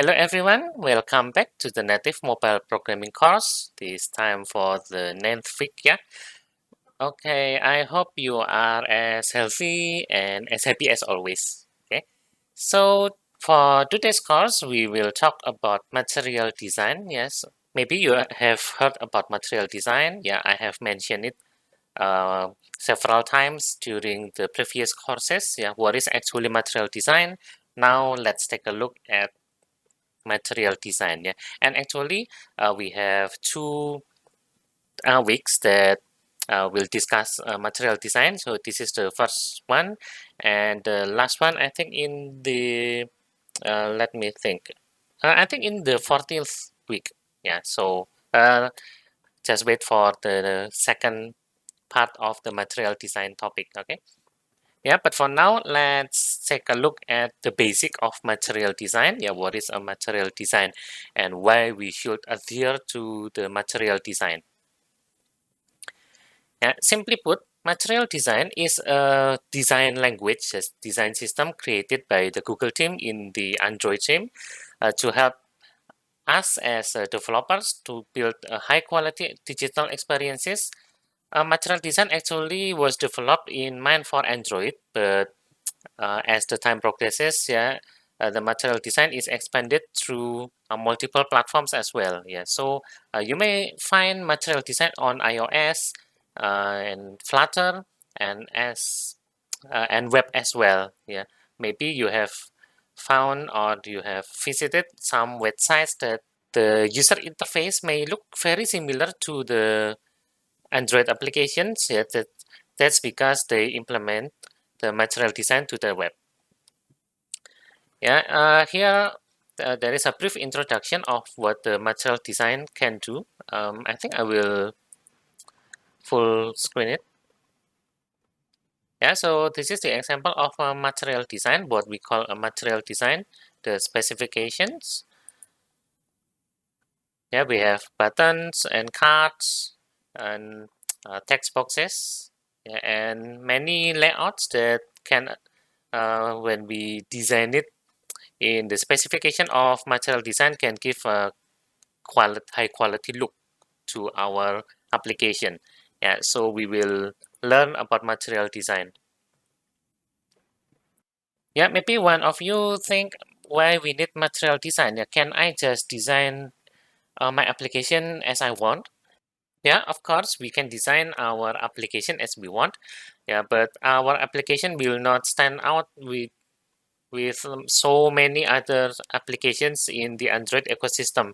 Hello everyone, welcome back to the native mobile programming course. This time for the 9th week, yeah? Okay, I hope you are as healthy and as happy as always, okay? So for today's course, we will talk about material design, yes? Maybe you have heard about material design. Yeah, I have mentioned it uh, several times during the previous courses. Yeah, what is actually material design? Now let's take a look at material design. Yeah, and actually we have two weeks that we'll discuss material design. So this is the first one, and the last one I think in the let me think, I think in the 14th week. Yeah, so just wait for the second part of the material design topic. Okay. Yeah, but for now, let's take a look at the basic of material design. Yeah, what is a material design and why we should adhere to the material design. Yeah, simply put, material design is a design language, a design system created by the Google team in the Android team to help us as developers to build high quality digital experiences. Material design actually was developed in mind for Android, but as the time progresses, yeah, the material design is expanded through multiple platforms as well. Yeah, so you may find material design on iOS and Flutter and web as well. Yeah, maybe you have found or you have visited some websites that the user interface may look very similar to the Android applications. Yeah, that's because they implement the material design to the web. Yeah, here there is a brief introduction of what the material design can do. I think I will full screen it. Yeah, so this is the example of a material design, what we call a material design, the specifications. Yeah, we have buttons and cards and text boxes, yeah, and many layouts that can, when we design it in the specification of material design, can give a high quality look to our application. Yeah, so we will learn about material design. Yeah, maybe one of you think why we need material design. Yeah, can I just design my application as I want? Yeah, of course, we can design our application as we want. Yeah, but our application will not stand out with so many other applications in the Android ecosystem.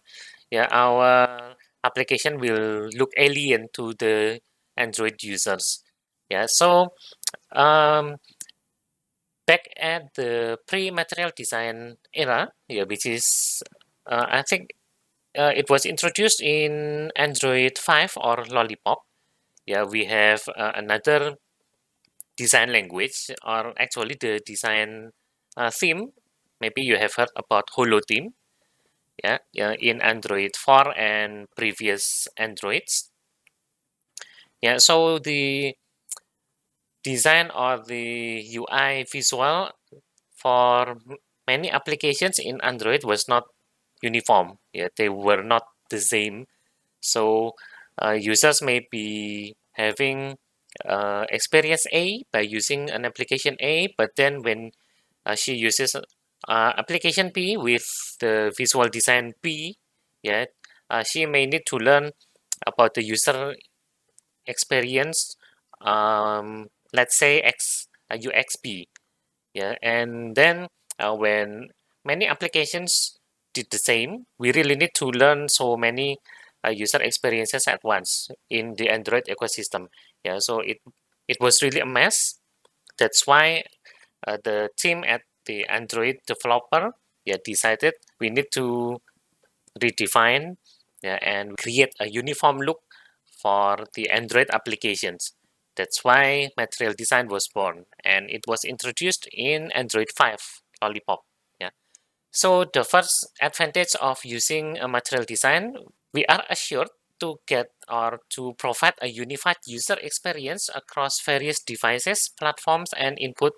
Yeah, our application will look alien to the Android users. Yeah, so um, back at the pre-material design era, yeah, which is I think it was introduced in Android 5 or Lollipop. Yeah, we have another design language, or actually the design theme. Maybe you have heard about Holo theme. Yeah, yeah, in Android 4 and previous Androids. Yeah, so the design or the UI visual for many applications in Android was not uniform. Yeah, they were not the same. So users may be having experience A by using an application A, but then when she uses application B with the visual design B, yeah, she may need to learn about the user experience, let's say UXB. Yeah, and then when many applications did the same, we really need to learn so many user experiences at once in the Android ecosystem. Yeah, so it was really a mess. That's why the team at the Android developer, yeah, decided we need to redefine, yeah, and create a uniform look for the Android applications. That's why material design was born, and it was introduced in Android 5 Lollipop. Yeah. So the first advantage of using a material design, we are assured to get or to provide a unified user experience across various devices, platforms, and input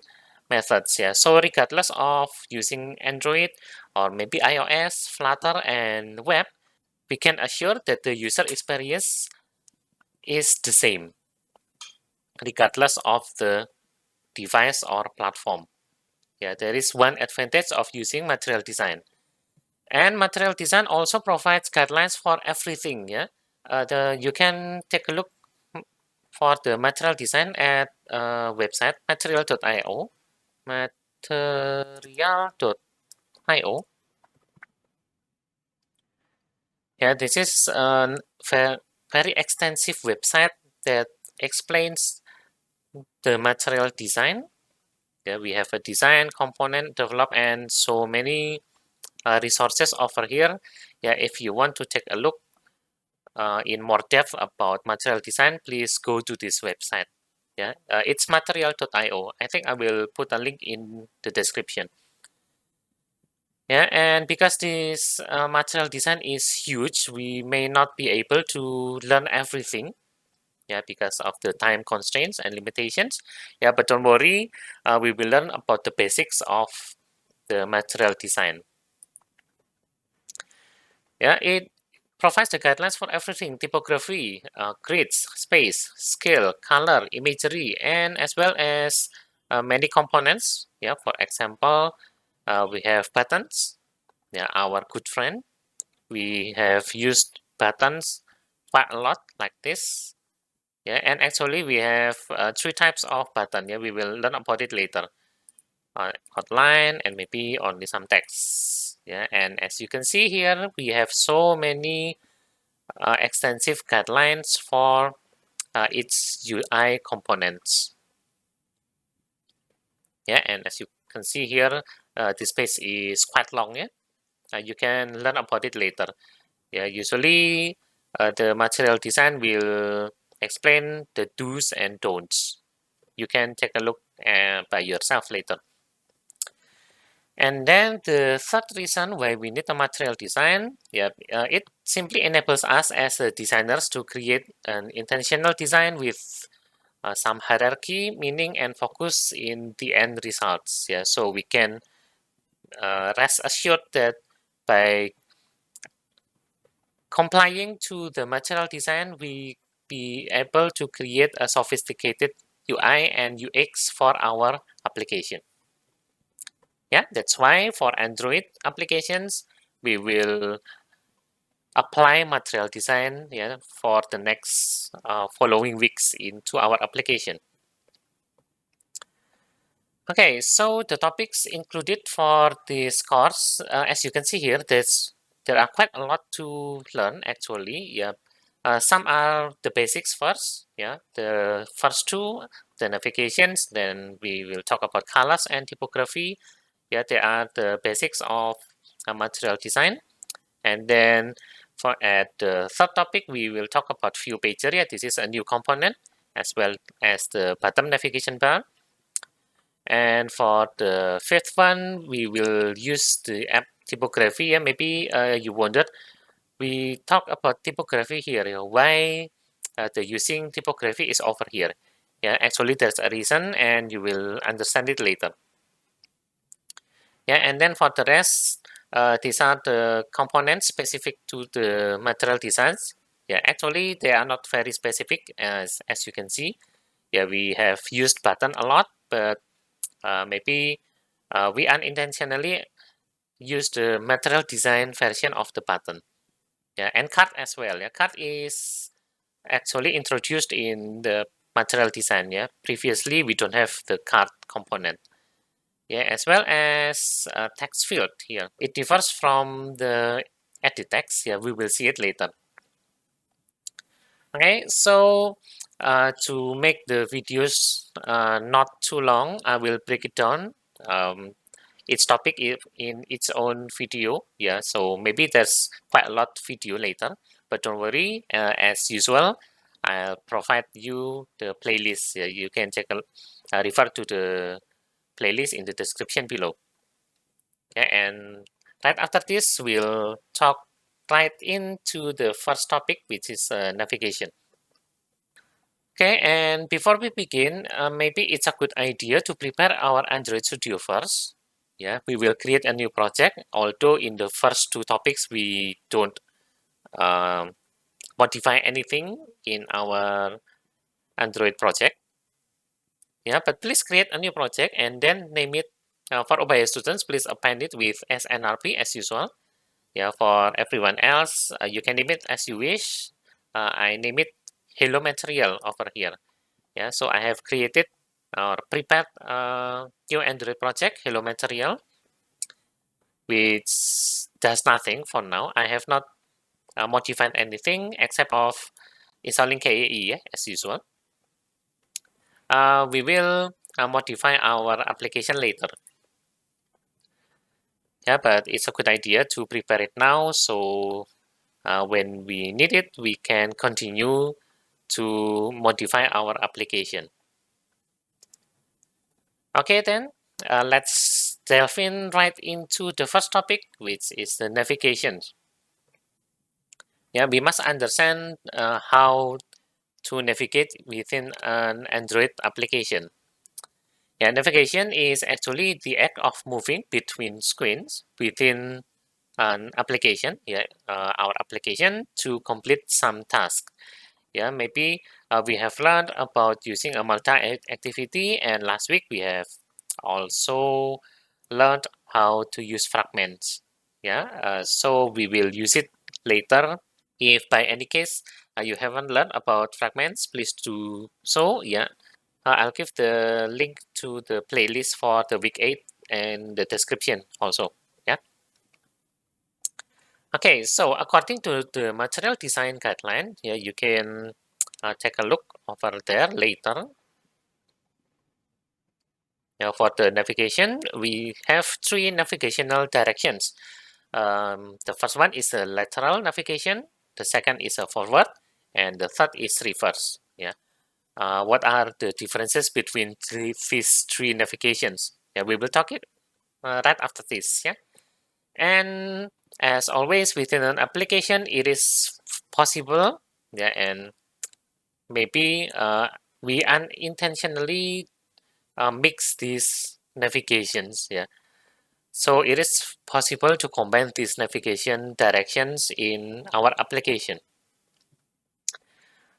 methods. Yeah. So regardless of using Android or maybe iOS, Flutter, and web, we can assure that the user experience is the same regardless of the device or platform. Yeah, there is one advantage of using material design. And material design also provides guidelines for everything. Yeah, you can take a look for the material design at website material.io, material.io. Yeah, this is a very extensive website that explains the material design. Yeah, we have a design, component, develop, and so many resources over here. Yeah, if you want to take a look in more depth about material design, please go to this website. Yeah, it's material.io. I think I will put a link in the description. Yeah, and because this material design is huge, we may not be able to learn everything. Yeah, because of the time constraints and limitations. Yeah, but don't worry, we will learn about the basics of the material design. Yeah, it provides the guidelines for everything: typography, grids, space, scale, color, imagery, and as well as many components. Yeah, for example, we have buttons. Yeah, our good friend. We have used buttons quite a lot, like this. Yeah, and actually we have three types of button. Yeah, we will learn about it later. Outline and maybe only some text. Yeah, and as you can see here, we have so many extensive guidelines for its UI components. Yeah, and as you can see here, this page is quite long. Yeah, you can learn about it later. Yeah, usually the material design will explain the do's and don'ts. You can take a look by yourself later. And then the third reason why we need a material design, yeah, it simply enables us as designers to create an intentional design with some hierarchy, meaning, and focus in the end results. Yeah, so we can rest assured that by complying to the material design, we be able to create a sophisticated UI and UX for our application. Yeah, that's why for Android applications, we will apply material design, yeah, for the next following weeks into our application. Okay, so the topics included for this course, as you can see here, there are quite a lot to learn actually. Yeah, some are the basics first. Yeah, the first two, the navigations. Then we will talk about colors and typography. Yeah, they are the basics of material design. And then for at the third topic, we will talk about view pager. Yeah, this is a new component as well as the bottom navigation bar. And for the fifth one, we will use the app typography. Yeah, maybe you wondered, we talk about typography here. You know, why the using typography is over here. Yeah, actually there's a reason and you will understand it later. Yeah, and then for the rest, these are the components specific to the material designs. Yeah, actually they are not very specific as you can see. Yeah, we have used button a lot, but maybe we unintentionally use the material design version of the button. Yeah, and card as well. Yeah, card is actually introduced in the material design. Yeah, previously we don't have the card component. Yeah, as well as text field here. It differs from the edit text. Yeah, we will see it later. Okay, so to make the videos not too long, I will break it down. Each topic in its own video. Yeah, so maybe there's quite a lot video later, but don't worry. As usual, I'll provide you the playlist. Yeah, you can take a refer to the playlist in the description below. Yeah, and right after this, we'll talk right into the first topic, which is navigation. Okay, and before we begin, maybe it's a good idea to prepare our Android Studio first. Yeah, we will create a new project, although in the first two topics we don't um, modify anything in our Android project. Yeah, but please create a new project and then name it for Ubaya students. Please append it with SNRP as usual. Yeah, for everyone else, you can name it as you wish. I name it Hello Material over here. Yeah, so I have created or prepared new Android project, Hello Material, which does nothing for now. I have not modified anything except of installing KAE, yeah, as usual. We will modify our application later. Yeah, but it's a good idea to prepare it now, so when we need it, we can continue to modify our application. Okay, then let's delve in right into the first topic, which is the navigation. Yeah, we must understand how to navigate within an Android application. Yeah, navigation is actually the act of moving between screens within an application. Yeah, our application to complete some task. Yeah, maybe we have learned about using a multi-activity, and last week we have also learned how to use fragments. Yeah, so we will use it later. If by any case you haven't learned about fragments, please do so. Yeah, I'll give the link to the playlist for the week 8 and the description also. Yeah. Okay, so according to the material design guideline, yeah, you can take a look over there later. Now, for the navigation, we have three navigational directions. The first one is a lateral navigation, the second is a forward, and the third is reverse. Yeah. What are the differences between these three navigations? Yeah, we will talk it right after this. Yeah. And as always within an application, it is possible, yeah, and maybe we unintentionally mix these navigations, yeah. So it is possible to combine these navigation directions in our application.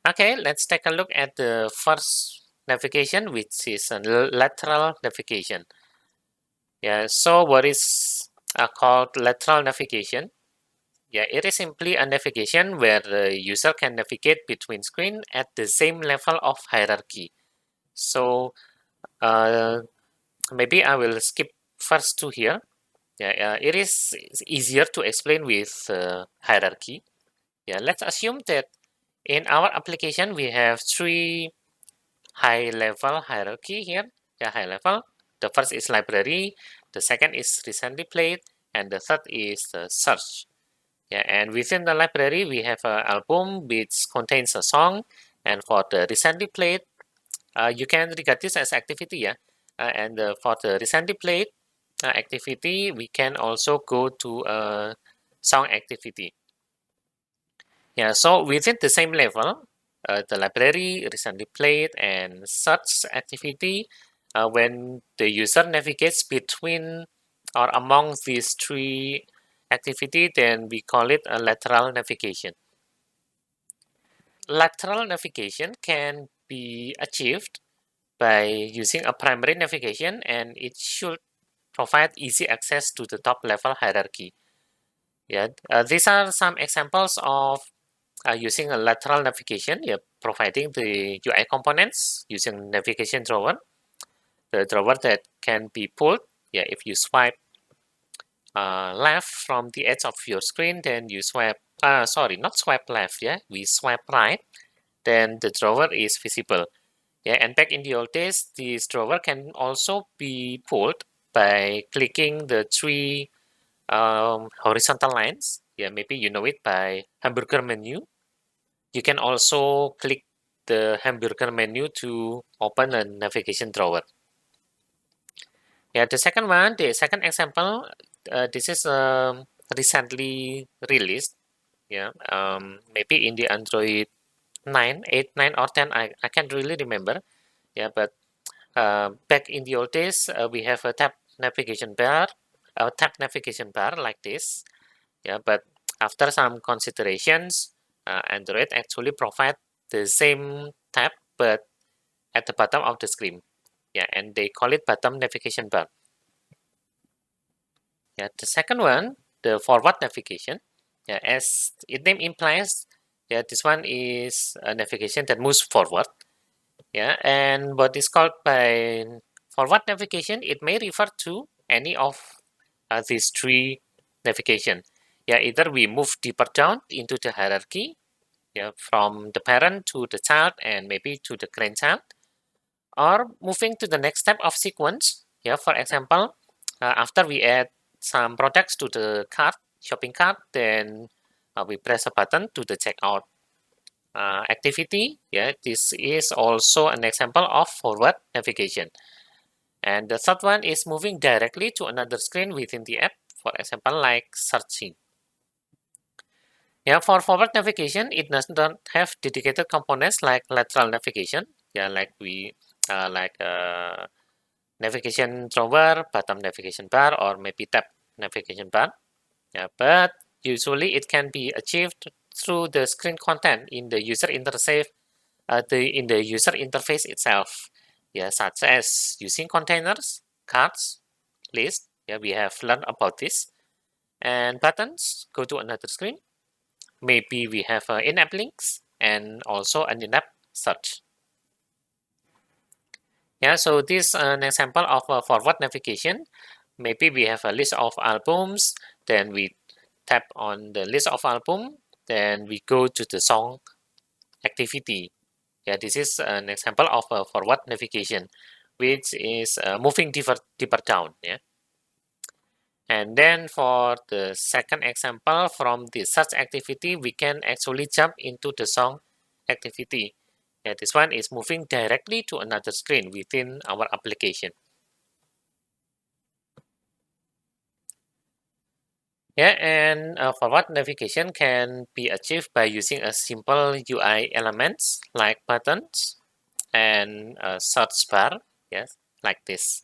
Okay, let's take a look at the first navigation, which is a lateral navigation. Yeah, so what is called lateral navigation? Yeah, it is simply a navigation where the user can navigate between screens at the same level of hierarchy. So maybe I will skip first two here. Yeah, it is easier to explain with hierarchy. Yeah, let's assume that in our application we have three high-level hierarchy here. Yeah, high level. The first is library, the second is recently played, and the third is search. Yeah, and within the library, we have an album which contains a song. And for the recently played, you can regard this as activity, yeah. And for the recently played activity, we can also go to a song activity. Yeah, so within the same level, the library, recently played, and search activity, when the user navigates between or among these three activity, then we call it a lateral navigation. Lateral navigation can be achieved by using a primary navigation, and it should provide easy access to the top level hierarchy. Yeah, these are some examples of using a lateral navigation. Yeah, providing the UI components using navigation drawer, the drawer that can be pulled. Yeah, if you swipe left from the edge of your screen, then you swipe. Sorry, not swipe left. Yeah, we swipe right. Then the drawer is visible. Yeah, and back in the old days, this drawer can also be pulled by clicking the three horizontal lines. Yeah, maybe you know it by hamburger menu. You can also click the hamburger menu to open a navigation drawer. Yeah, the second one, the second example, this is recently released. Yeah, maybe in the Android 9, 8, 9, or 10. I can't really remember. Yeah, but back in the old days, we have a tab navigation bar, tab navigation bar like this. Yeah, but after some considerations, Android actually provide the same tab but at the bottom of the screen. Yeah, and they call it bottom navigation bar. Yeah, the second one, the forward navigation. Yeah, as its name implies, yeah, this one is a navigation that moves forward. Yeah, and what is called by forward navigation, it may refer to any of these three navigation. Yeah, either we move deeper down into the hierarchy, yeah, from the parent to the child and maybe to the grandchild, or moving to the next step of sequence. Yeah, for example, after we add some products to the cart, shopping cart, then we press a button to the checkout activity. Yeah, this is also an example of forward navigation. And the third one is moving directly to another screen within the app, for example, like searching. Yeah, for forward navigation, it does not have dedicated components like lateral navigation. Yeah, like navigation drawer, bottom navigation bar, or maybe tab navigation bar. Yeah, but usually it can be achieved through the screen content in the user interface, in the user interface itself. Yeah, such as using containers, cards, lists. Yeah, we have learned about this. And buttons go to another screen. Maybe we have in-app links and also an in-app search. Yeah, so this is an example of a forward navigation. Maybe we have a list of albums, then we tap on the list of album, then we go to the song activity. Yeah, this is an example of a forward navigation, which is moving deeper down. Yeah. And then for the second example, from the search activity, we can actually jump into the song activity. Yeah, this one is moving directly to another screen within our application. Yeah, and forward navigation can be achieved by using a simple UI elements like buttons and a search bar. Yes, like this.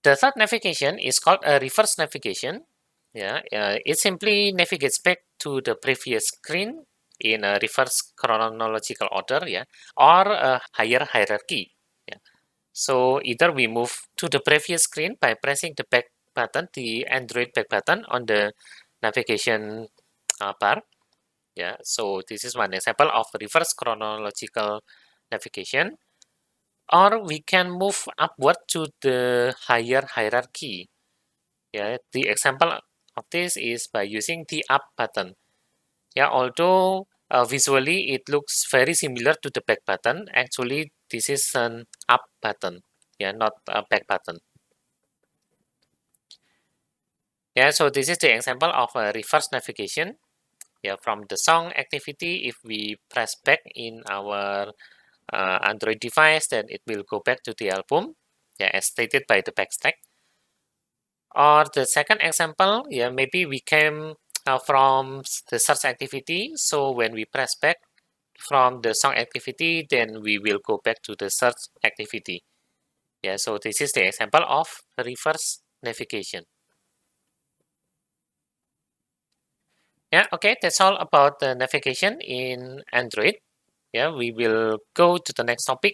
The third navigation is called a reverse navigation. Yeah, it simply navigates back to the previous screen in a reverse chronological order, yeah, or a higher hierarchy. Yeah. So either we move to the previous screen by pressing the back button, the Android back button on the navigation bar. Yeah. So this is one example of reverse chronological navigation. Or we can move upward to the higher hierarchy. Yeah, the example of this is by using the up button. Yeah, although visually it looks very similar to the back button, actually this is an up button. Yeah, not a back button. Yeah, so this is the example of a reverse navigation. Yeah, from the song activity, if we press back in our Android device, then it will go back to the album. Yeah, as stated by the backstack. Or the second example, yeah, maybe we came from the search activity. So when we press back from the song activity, then we will go back to the search activity. Yeah, so this is the example of reverse navigation. Yeah, okay, that's all about the navigation in Android. Yeah, we will go to the next topic.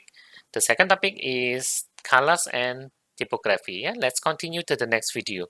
The second topic is colors and typography. Yeah, let's continue to the next video.